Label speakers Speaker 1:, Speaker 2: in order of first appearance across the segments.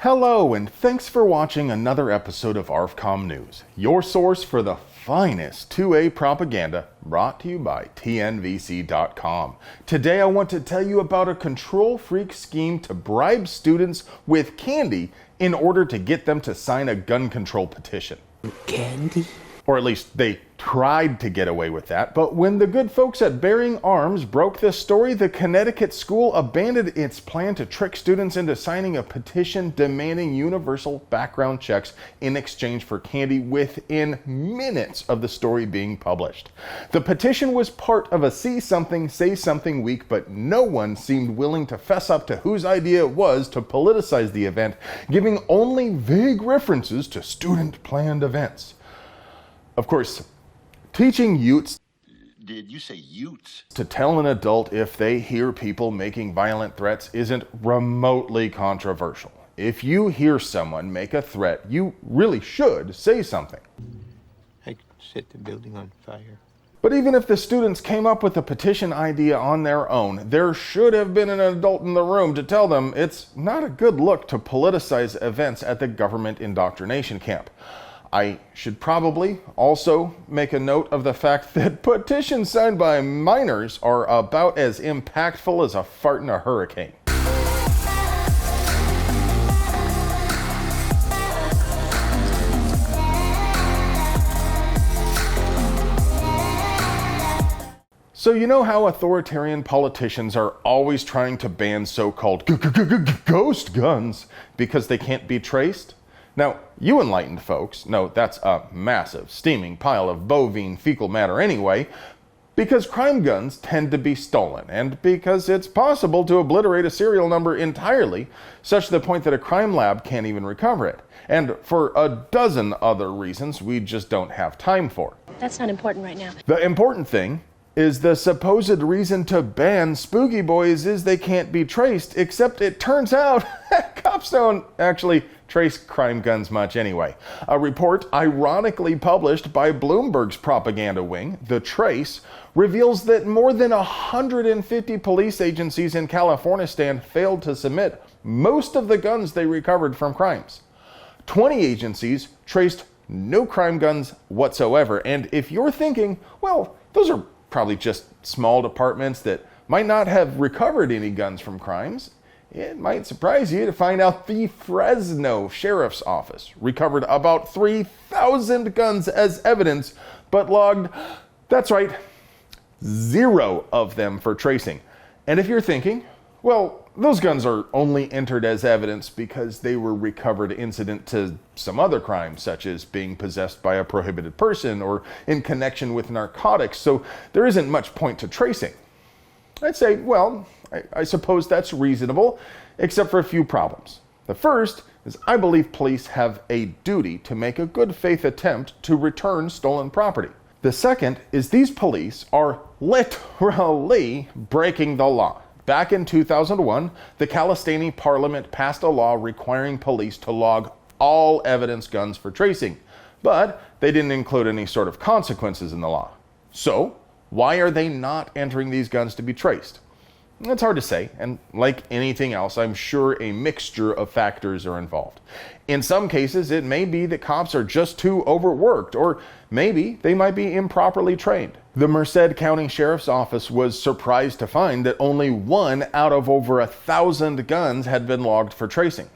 Speaker 1: Hello, and thanks for watching another episode of ARFCOM News, your source for the finest 2A propaganda, brought to you by TNVC.com. Today I want to tell you about a control freak scheme to bribe students with candy in order to get them to sign a gun control petition.
Speaker 2: Candy?
Speaker 1: Or at least they tried to get away with that, but when the good folks at Bearing Arms broke this story, the Connecticut school abandoned its plan to trick students into signing a petition demanding universal background checks in exchange for candy within minutes of the story being published. The petition was part of a See Something, Say Something week, but no one seemed willing to fess up to whose idea it was to politicize the event, giving only vague references to student-planned events. Of course, teaching youths,
Speaker 3: did you say youths?
Speaker 1: to tell an adult if they hear people making violent threats isn't remotely controversial. If you hear someone make a threat, you really should say something.
Speaker 2: I set the building on fire.
Speaker 1: But even if the students came up with a petition idea on their own, there should have been an adult in the room to tell them it's not a good look to politicize events at the government indoctrination camp. I should probably also make a note of the fact that petitions signed by minors are about as impactful as a fart in a hurricane. So you know how authoritarian politicians are always trying to ban so-called ghost guns because they can't be traced? Now, you enlightened folks know that's a massive, steaming pile of bovine fecal matter anyway, because crime guns tend to be stolen, and because it's possible to obliterate a serial number entirely, such to the point that a crime lab can't even recover it. And for a dozen other reasons we just don't have time for.
Speaker 4: That's not important right now.
Speaker 1: The important thing is the supposed reason to ban spooky boys is they can't be traced, except it turns out cops don't actually trace crime guns much anyway. A report ironically published by Bloomberg's propaganda wing, The Trace, reveals that more than 150 police agencies in California failed to submit most of the guns they recovered from crimes. 20 agencies traced no crime guns whatsoever, and if you're thinking, well, those are probably just small departments that might not have recovered any guns from crimes, it might surprise you to find out the Fresno Sheriff's Office recovered about 3,000 guns as evidence, but logged, that's right, 0 of them for tracing. And if you're thinking, well, those guns are only entered as evidence because they were recovered incident to some other crime, such as being possessed by a prohibited person or in connection with narcotics, so there isn't much point to tracing. I'd say, well, I suppose that's reasonable, except for a few problems. The first is I believe police have a duty to make a good faith attempt to return stolen property. The second is these police are literally breaking the law. Back in 2001, the Calistani Parliament passed a law requiring police to log all evidence guns for tracing, but they didn't include any sort of consequences in the law. So, why are they not entering these guns to be traced? It's hard to say, and like anything else, I'm sure a mixture of factors are involved. In some cases, it may be that cops are just too overworked, or maybe they might be improperly trained. The Merced County Sheriff's Office was surprised to find that only 1 out of over 1,000 guns had been logged for tracing.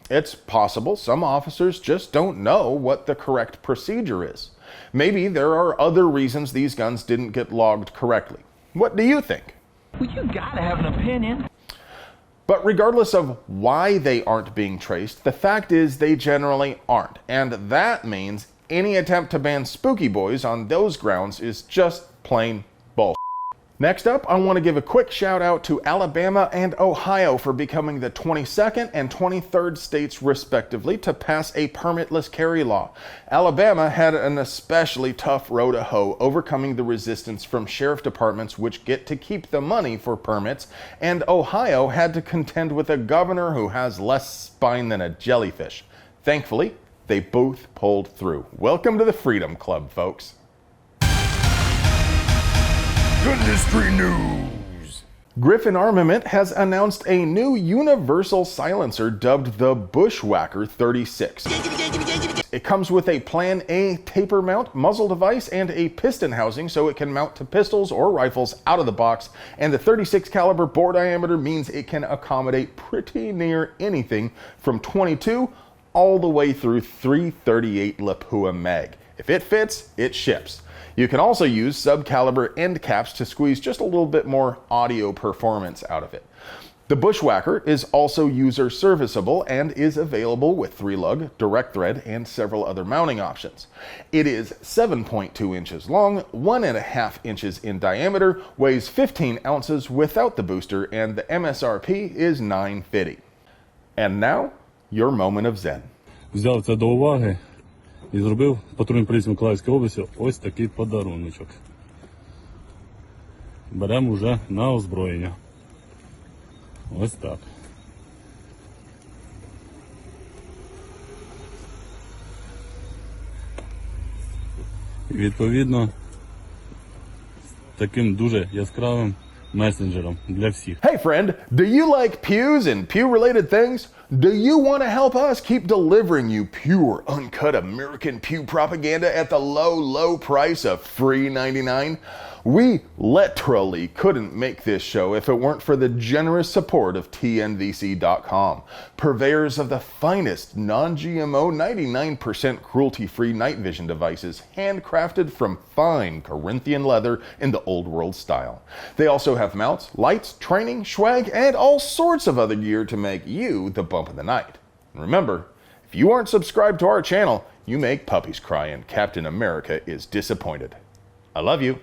Speaker 1: It's possible some officers just don't know what the correct procedure is. Maybe there are other reasons these guns didn't get logged correctly. What do you think?
Speaker 5: Well, you gotta have an opinion.
Speaker 1: But regardless of why they aren't being traced, the fact is they generally aren't. And that means any attempt to ban spooky boys on those grounds is just plain bull. Next up, I want to give a quick shout out to Alabama and Ohio for becoming the 22nd and 23rd states respectively to pass a permitless carry law. Alabama had an especially tough row to hoe, overcoming the resistance from sheriff departments which get to keep the money for permits, and Ohio had to contend with a governor who has less spine than a jellyfish. Thankfully, they both pulled through. Welcome to the Freedom Club, folks.
Speaker 3: Industry news.
Speaker 1: Griffin Armament has announced a new universal silencer dubbed the Bushwacker 36. It comes with a Plan A taper mount muzzle device and a piston housing so it can mount to pistols or rifles out of the box, and the 36 caliber bore diameter means it can accommodate pretty near anything from 22 all the way through 338 Lapua mag. If it fits, it ships. You can also use sub-caliber end caps to squeeze just a little bit more audio performance out of it. The Bushwacker is also user serviceable and is available with 3-lug, direct thread, and several other mounting options. It is 7.2 inches long, 1.5 inches in diameter, weighs 15 ounces without the booster, and the MSRP is $950. And now, your moment of zen.
Speaker 4: Взяв це до уваги і зробив патрульній поліції Миколаївської області ось такий подаруночок. Беремо вже на озброєння. Ось так. І відповідно таким дуже яскравим месенджером для всіх.
Speaker 1: Hey friend, do you like pews and pew-related things? Do you want to help us keep delivering you pure, uncut American pew propaganda at the low, low price of free $99? We literally couldn't make this show if it weren't for the generous support of TNVC.com, purveyors of the finest non-GMO 99% cruelty-free night vision devices handcrafted from fine Corinthian leather in the old world style. They also have mounts, lights, training, swag, and all sorts of other gear to make you the bump of the night. And remember, if you aren't subscribed to our channel, you make puppies cry and Captain America is disappointed. I love you.